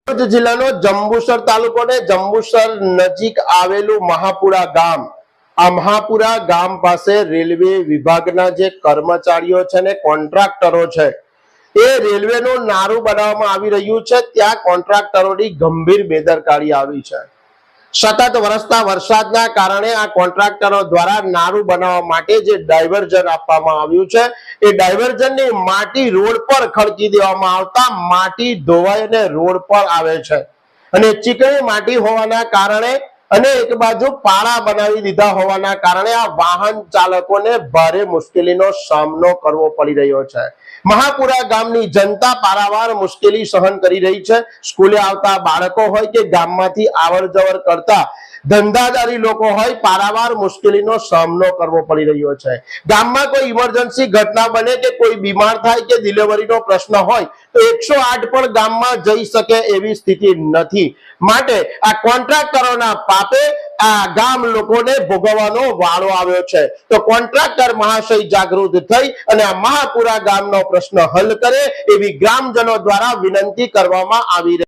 ભરૂચ જિલ્લાનો જંબુસર તાલુકો ને જંબુસર નજીક આવેલું મહાપુરા ગામ, આ મહાપુરા ગામ પાસે રેલવે વિભાગના જે કર્મચારીઓ છે ને કોન્ટ્રાક્ટરો છે, એ રેલવેનું નારું બનાવવામાં આવી રહ્યું છે, ત્યાં કોન્ટ્રાક્ટરોની ગંભીર બેદરકારી આવી છે। સતત વરસતા વરસાદના કારણે આ કોન્ટ્રાક્ટરો દ્વારા નારું બનાવવા માટે જે ડાયવર્ઝન આપવામાં આવ્યું છે, એ ડાયવર્ઝનની માટી રોડ પર ખડકી દેવામાં આવતા માટી ધોવાઈ અને રોડ પર આવે છે અને ચીકણી માટી હોવાના કારણે અને એક બાજુ પાળા બનાવી દીધા હોવાના કારણે આ વાહન ચાલકોને ભારે મુશ્કેલીનો સામનો કરવો પડી રહ્યો છે। મહાપુરા ગામની જનતા પારાવાર મુશ્કેલી સહન કરી રહી છે। સ્કૂલે આવતા બાળકો હોય કે ગામમાંથી આવર જવર કરતા ધંધાદારી લોકો હોય, પારાવાર મુશ્કેલીનો સામનો કરવો પડી રહ્યો છે। ગામમાં કોઈ ઇમરજન્સી ઘટના બને કે કોઈ બીમાર થાય કે ડિલિવરીનો પ્રશ્ન હોય તો 108 પણ ગામમાં જઈ શકે એવી સ્થિતિ નથી। માટે આ કોન્ટ્રાક્ટરોના પાપે આ ગામ લોકોને ભોગવવાનો વાળો આવ્યો છે। તો કોન્ટ્રાક્ટર મહાશય જાગૃત થઈ અને આ મહાપુરા ગામનો પ્રશ્ન હલ કરે એવી ગ્રામજનો દ્વારા વિનંતી કરવામાં આવી રહી છે।